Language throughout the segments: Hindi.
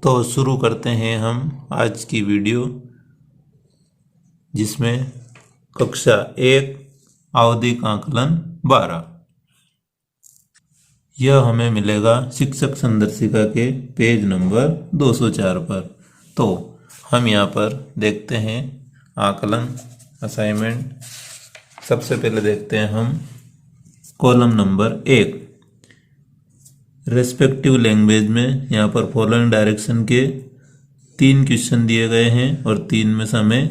तो शुरू करते हैं हम आज की वीडियो, जिसमें कक्षा 1 आवधिक आकलन 12 यह हमें मिलेगा शिक्षक संदर्शिका के पेज नंबर 204 पर। तो हम यहाँ पर देखते हैं आकलन असाइनमेंट। सबसे पहले देखते हैं हम कॉलम नंबर 1 रेस्पेक्टिव लैंग्वेज में। यहाँ पर फॉलोइंग डायरेक्शन के 3 क्वेश्चन दिए गए हैं और 3 में से हमें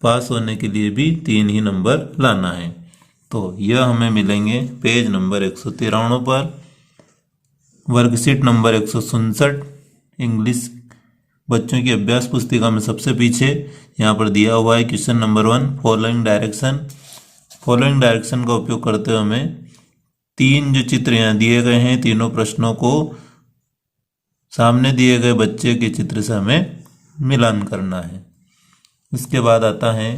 पास होने के लिए भी 3 ही नंबर लाना है। तो यह हमें मिलेंगे पेज नंबर 193 पर, वर्कशीट नंबर 167 इंग्लिश बच्चों की अभ्यास पुस्तिका में सबसे पीछे। यहाँ पर दिया हुआ है question number 1 following direction. Following direction का उपयोग करते हुए हमें 3 जो चित्र यहाँ दिए गए हैं, तीनों प्रश्नों को सामने दिए गए बच्चे के चित्र से हमें मिलान करना है। इसके बाद आता है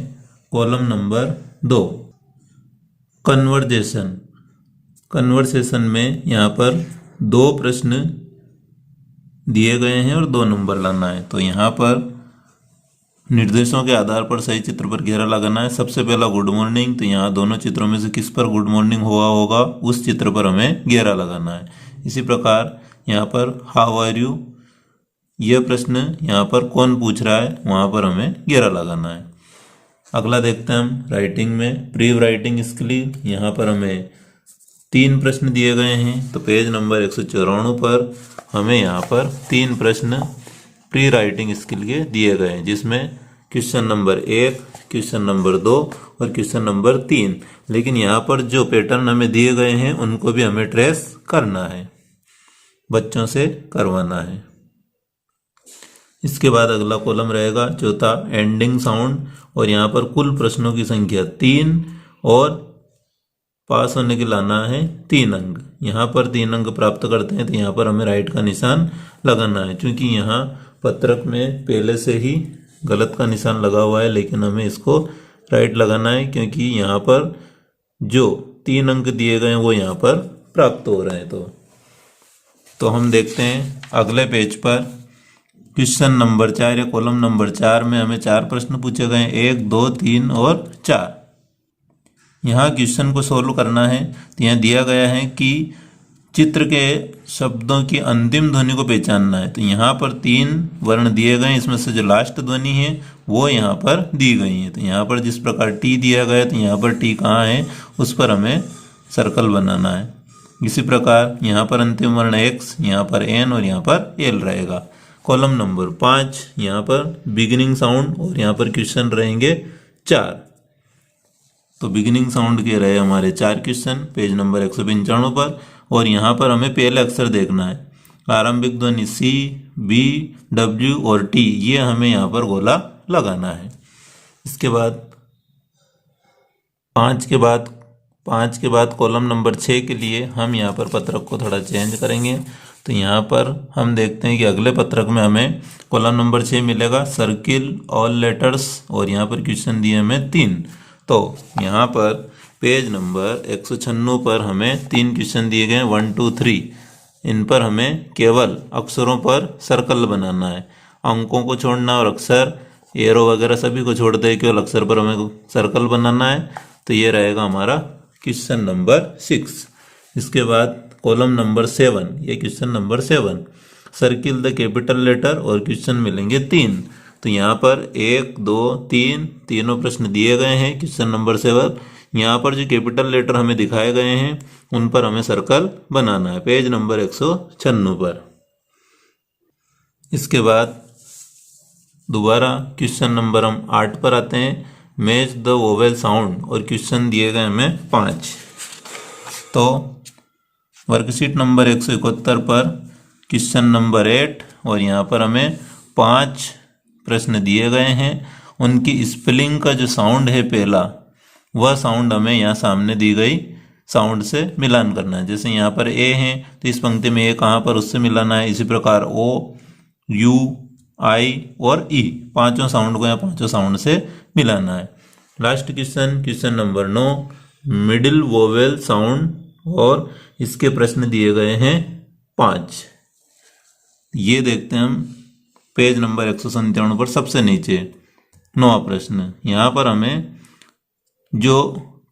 कॉलम नंबर 2 कन्वर्जेशन। कन्वर्सेशन में यहाँ पर 2 प्रश्न दिए गए हैं और 2 नंबर लाना है। तो यहाँ पर निर्देशों के आधार पर सही चित्र पर घेरा लगाना है। सबसे पहला गुड मॉर्निंग, तो यहाँ दोनों चित्रों में से किस पर गुड मॉर्निंग हुआ होगा उस चित्र पर हमें घेरा लगाना है। इसी प्रकार यहाँ पर हाउ आर यू, यह प्रश्न यहाँ पर कौन पूछ रहा है वहाँ पर हमें घेरा लगाना है। अगला देखते हैं हम राइटिंग में प्री राइटिंग स्किल। यहाँ पर हमें 3 प्रश्न दिए गए हैं। तो पेज नंबर 194 पर हमें यहाँ पर 3 प्रश्न प्री राइटिंग स्किल के दिए गए हैं, जिसमें क्वेश्चन नंबर 1, क्वेश्चन नंबर 2 और क्वेश्चन नंबर 3। लेकिन यहाँ पर जो पैटर्न हमें दिए गए हैं उनको भी हमें ट्रेस करना है, बच्चों से करवाना है। इसके बाद अगला कॉलम रहेगा चौथा एंडिंग साउंड, और यहाँ पर कुल प्रश्नों की संख्या 3 और पास होने के लाना है 3 अंक। यहाँ पर 3 अंक प्राप्त करते हैं तो यहाँ पर हमें राइट का निशान लगाना है। क्योंकि यहाँ पत्रक में पहले से ही गलत का निशान लगा हुआ है, लेकिन हमें इसको राइट लगाना है क्योंकि यहाँ पर जो 3 अंक दिए गए हैं वो यहाँ पर प्राप्त हो रहे हैं। तो हम देखते हैं अगले पेज पर क्वेश्चन नंबर 4 या कॉलम नंबर 4 में हमें 4 प्रश्न पूछे गए हैं, 1, 2, 3 और 4। यहाँ क्वेश्चन को सोल्व करना है। तो यहाँ दिया गया है कि चित्र के शब्दों की अंतिम ध्वनि को पहचानना है। तो यहाँ पर 3 वर्ण दिए गए हैं, इसमें से जो लास्ट ध्वनि है वो यहाँ पर दी गई है। तो यहाँ पर जिस प्रकार टी दिया गया है तो यहाँ पर टी कहाँ है उस पर हमें सर्कल बनाना है। इसी प्रकार यहाँ पर अंतिम वर्ण एक्स, यहाँ पर एन और यहाँ पर एल रहेगा। कॉलम नंबर 5 यहाँ पर बिगिनिंग साउंड और यहाँ पर क्वेश्चन रहेंगे 4। तो बिगिनिंग साउंड के रहे हमारे 4 क्वेश्चन पेज नंबर 195 पर, और यहाँ पर हमें पहले अक्षर देखना है। आरंभिक ध्वनि सी, बी, डब्ल्यू और टी, ये हमें यहाँ पर गोला लगाना है। इसके बाद 5 के बाद कॉलम नंबर 6 के लिए हम यहाँ पर पत्रक को थोड़ा चेंज करेंगे। तो यहाँ पर हम देखते हैं कि अगले पत्रक में हमें कॉलम नंबर 6 मिलेगा सर्किल ऑल लेटर्स, और यहाँ पर क्वेश्चन दिए हमें 3। तो यहाँ पर पेज नंबर 196 पर हमें 3 क्वेश्चन दिए गए हैं 1, 2, 3। इन पर हमें केवल अक्षरों पर सर्कल बनाना है, अंकों को छोड़ना और अक्षर एरो वगैरह सभी को छोड़ते हैं, केवल अक्षर पर हमें सर्कल बनाना है। तो ये रहेगा हमारा क्वेश्चन नंबर 6। इसके बाद कॉलम नंबर 7, ये question number 7 circle the capital letter, और क्वेश्चन मिलेंगे 3। तो यहाँ पर 1, 2, 3 तीनों प्रश्न दिए गए हैं। क्वेश्चन नंबर 7 यहाँ पर जो कैपिटल लेटर हमें दिखाए गए हैं उन पर हमें सर्कल बनाना है, पेज नंबर 196 पर। इसके बाद दोबारा क्वेश्चन नंबर हम 8 पर आते हैं, मैच द वोवेल साउंड, और क्वेश्चन दिए गए हमें 5। तो वर्कशीट नंबर 171 पर क्वेश्चन नंबर 8, और यहाँ पर हमें 5 प्रश्न दिए गए हैं। उनकी स्पेलिंग का जो साउंड है पहला, वह साउंड हमें यहाँ सामने दी गई साउंड से मिलान करना है। जैसे यहाँ पर ए है तो इस पंक्ति में ए कहाँ पर उससे मिलाना है। इसी प्रकार ओ, यू, आई और ई, 5 साउंड को यहाँ 5 साउंड से मिलाना है। Last question number 9 middle vowel sound, और इसके प्रश्न दिए गए हैं 5। ये देखते हैं हम पेज नंबर 197 पर सबसे नीचे 9वां प्रश्न। यहाँ पर हमें जो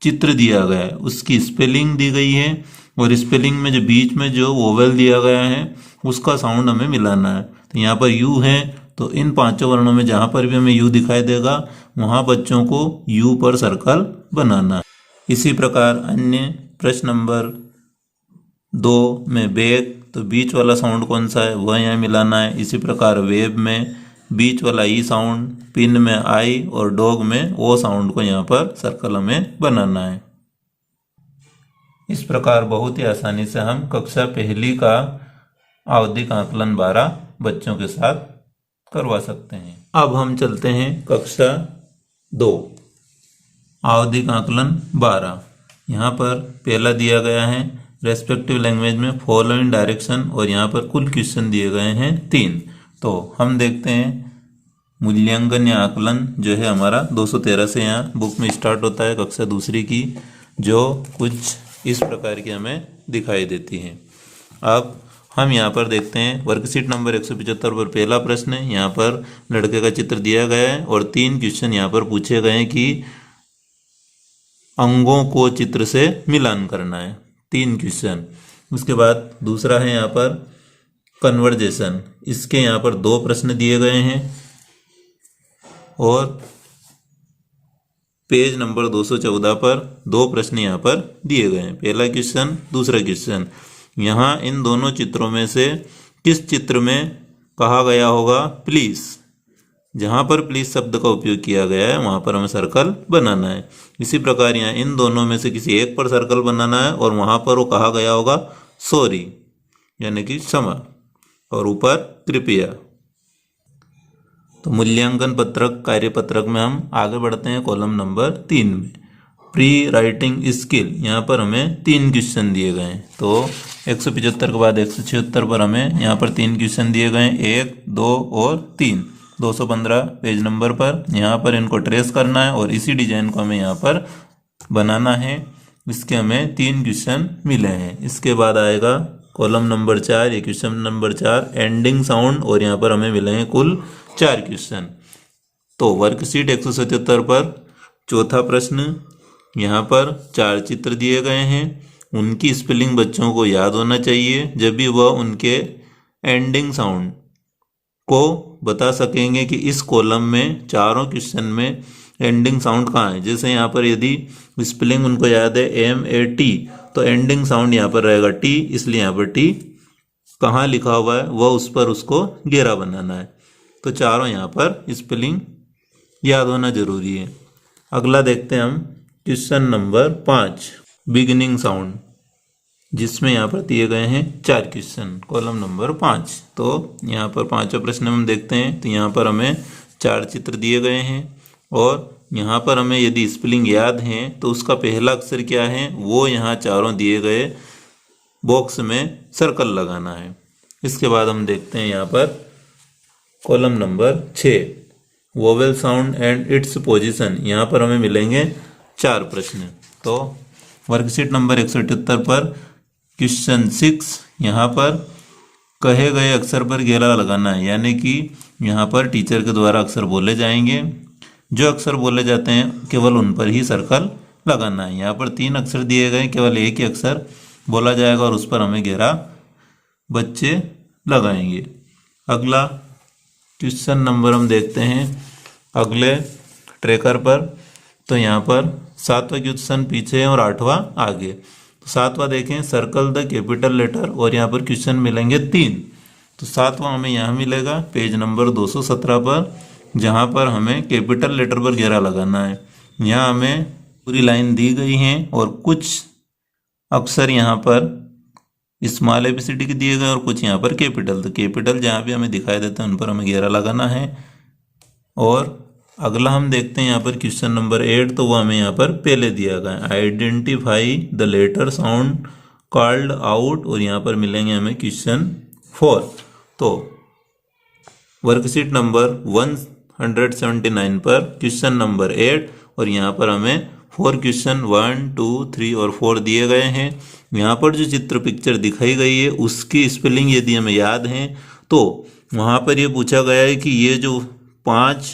चित्र दिया गया है उसकी स्पेलिंग दी गई है और स्पेलिंग में जो बीच में जो वोवेल दिया गया है उसका साउंड हमें मिलाना है। तो यहाँ पर यू है, तो इन पांचों वर्णों में जहाँ पर भी हमें यू दिखाई देगा वहाँ बच्चों को यू पर सर्कल बनाना है। इसी प्रकार अन्य प्रश्न नंबर 2 में बैग, तो बीच वाला साउंड कौन सा है वह यहाँ मिलाना है। इसी प्रकार वेब में बीच वाला ई साउंड, पिन में आई और डॉग में ओ साउंड को यहाँ पर सर्कल हमें बनाना है। इस प्रकार बहुत ही आसानी से हम कक्षा पहली का आवधिक आकलन 12 बच्चों के साथ करवा सकते हैं। अब हम चलते हैं कक्षा 2 आवधिक आकलन 12। यहाँ पर पहला दिया गया है रेस्पेक्टिव लैंग्वेज में फॉलोइंग डायरेक्शन और यहाँ पर कुल क्वेश्चन दिए गए हैं 3। तो हम देखते हैं मूल्यांकन या आकलन जो है हमारा 213 से यहाँ बुक में स्टार्ट होता है कक्षा दूसरी की, जो कुछ इस प्रकार की हमें दिखाई देती है। अब हम यहाँ पर देखते हैं वर्कशीट नंबर 175 पर पहला प्रश्न है। यहाँ पर लड़के का चित्र दिया गया है और 3 क्वेश्चन यहाँ पर पूछे गए हैं कि अंगों को चित्र से मिलान करना है, 3 क्वेश्चन। उसके बाद दूसरा है यहाँ पर कन्वर्जेशन, इसके यहाँ पर 2 प्रश्न दिए गए हैं और पेज नंबर 214 पर 2 प्रश्न यहाँ पर दिए गए हैं, पहला क्वेश्चन दूसरा क्वेश्चन। यहाँ इन दोनों चित्रों में से किस चित्र में कहा गया होगा प्लीज, जहाँ पर प्लीज शब्द का उपयोग किया गया है वहाँ पर हमें सर्कल बनाना है। इसी प्रकार यहाँ इन दोनों में से किसी एक पर सर्कल बनाना है और वहाँ पर वो कहा गया होगा सॉरी यानी कि क्षमा और ऊपर कृपया। तो मूल्यांकन पत्रक कार्यपत्रक में हम आगे बढ़ते हैं कॉलम नंबर 3 में प्री राइटिंग स्किल। यहाँ पर हमें 3 क्वेश्चन दिए गए हैं। तो 175 के बाद 176 पर हमें यहाँ पर 3 क्वेश्चन दिए गए हैं, 1, 2 और 3। 215 पेज नंबर पर यहाँ पर इनको ट्रेस करना है और इसी डिजाइन को हमें यहाँ पर बनाना है। इसके हमें 3 क्वेश्चन मिले हैं। इसके बाद आएगा कॉलम नंबर 4, ये क्वेश्चन नंबर 4 एंडिंग साउंड और यहाँ पर हमें मिले हैं कुल 4 क्वेश्चन। तो वर्कशीट 177 पर चौथा प्रश्न, यहाँ पर 4 चित्र दिए गए हैं, उनकी स्पेलिंग बच्चों को याद होना चाहिए जब भी वह उनके एंडिंग साउंड को बता सकेंगे कि इस कॉलम में चारों क्वेश्चन में एंडिंग साउंड कहाँ है। जैसे यहाँ पर यदि स्पेलिंग उनको याद है MAT तो एंडिंग साउंड यहाँ पर रहेगा T, इसलिए यहाँ पर T कहाँ लिखा हुआ है वह उस पर उसको घेरा बनाना है। तो चारों यहाँ पर स्पेलिंग याद होना जरूरी है। अगला देखते हैं हम क्वेश्चन नंबर 5 बिगिनिंग साउंड, जिसमें यहाँ पर दिए गए हैं 4 क्वेश्चन कॉलम नंबर 5। तो यहाँ पर 5वां प्रश्न हम देखते हैं। तो यहाँ पर हमें 4 चित्र दिए गए हैं और यहाँ पर हमें यदि स्पेलिंग याद है तो उसका पहला अक्षर क्या है वो यहाँ चारों दिए गए बॉक्स में सर्कल लगाना है। इसके बाद हम देखते हैं यहाँ पर column number 6 vowel sound and its position. यहाँ पर हमें मिलेंगे 4 प्रश्न। तो वर्कशीट नंबर 178 पर क्वेश्चन 6, यहाँ पर कहे गए अक्षर पर घेरा लगाना है, यानी कि यहाँ पर टीचर के द्वारा अक्षर बोले जाएंगे, जो अक्षर बोले जाते हैं केवल उन पर ही सर्कल लगाना है। यहाँ पर 3 अक्षर दिए गए, केवल एक ही अक्षर बोला जाएगा और उस पर हमें घेरा बच्चे लगाएंगे। अगला क्वेश्चन नंबर हम देखते हैं अगले ट्रैकर पर। तो यहाँ पर 7वां क्वेश्चन पीछे है और 8वां आगे। तो 7वां देखें सर्कल द कैपिटल लेटर और यहाँ पर क्वेश्चन मिलेंगे 3। तो 7वां हमें यहाँ मिलेगा पेज नंबर 217 पर, जहाँ पर हमें कैपिटल लेटर पर घेरा लगाना है। यहाँ हमें पूरी लाइन दी गई है और कुछ अक्षर यहाँ पर स्मॉल ABCD के दिए गए और कुछ यहाँ पर कैपिटल। तो कैपिटल जहाँ भी हमें दिखाई देते हैं उन पर हमें घेरा लगाना है। और अगला हम देखते हैं यहाँ पर क्वेश्चन नंबर 8। तो वो हमें यहाँ पर पहले दिया गया है identify the letter sound called out और यहाँ पर मिलेंगे हमें क्वेश्चन 4। तो वर्कशीट नंबर 179 पर क्वेश्चन नंबर 8 और यहाँ पर हमें 4 क्वेश्चन 1, 2, 3 और 4 दिए गए हैं। यहाँ पर जो चित्र पिक्चर दिखाई गई है उसकी स्पेलिंग यदि हमें याद है तो वहाँ पर ये पूछा गया है कि ये जो 5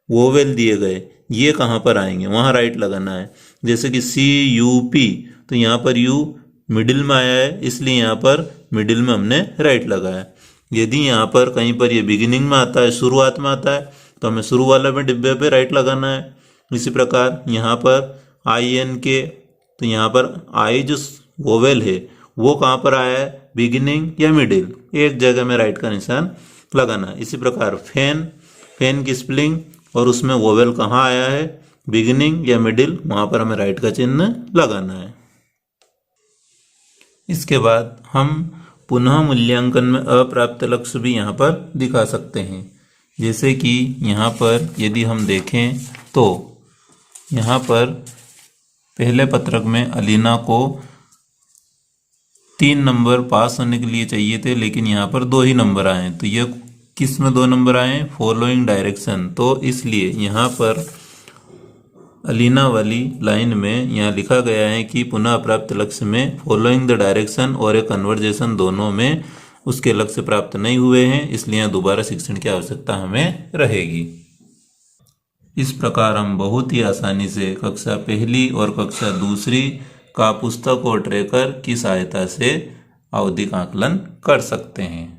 वोवेल दिए गए ये कहाँ पर आएंगे, वहाँ राइट लगाना है। जैसे कि CUP, तो यहाँ पर U मिडिल में आया है, इसलिए यहाँ पर मिडिल में हमने राइट लगाया। यदि यहाँ पर कहीं पर ये बिगिनिंग में आता है, शुरुआत में आता है, तो हमें शुरू वाला में डिब्बे पे राइट लगाना है। इसी प्रकार यहाँ पर INK, तो यहाँ पर I जो वोवेल है वो कहाँ पर आया है, बिगिनिंग या मिडिल, एक जगह में राइट का निशान लगाना। इसी प्रकार फैन की स्पेलिंग और उसमें वोवेल कहाँ आया है, बिगिनिंग या मिडिल, वहाँ पर हमें राइट का चिन्ह लगाना है। इसके बाद हम पुनः मूल्यांकन में अप्राप्त लक्ष्य भी यहाँ पर दिखा सकते हैं। जैसे कि यहाँ पर यदि हम देखें तो यहाँ पर पहले पत्रक में अलीना को 3 नंबर पास होने के लिए चाहिए थे, लेकिन यहाँ पर 2 ही नंबर आए। तो ये किस में 2 नंबर आए, फॉलोइंग डायरेक्शन। तो इसलिए यहाँ पर अलीना वाली लाइन में यहाँ लिखा गया है कि पुनः प्राप्त लक्ष्य में फॉलोइंग द डायरेक्शन और ए कन्वर्जेशन दोनों में उसके लक्ष्य प्राप्त नहीं हुए हैं, इसलिए दोबारा शिक्षण की आवश्यकता हमें रहेगी। इस प्रकार हम बहुत ही आसानी से कक्षा 1 और कक्षा 2 का पुस्तक और ट्रैकर की सहायता से आवधिक आकलन कर सकते हैं।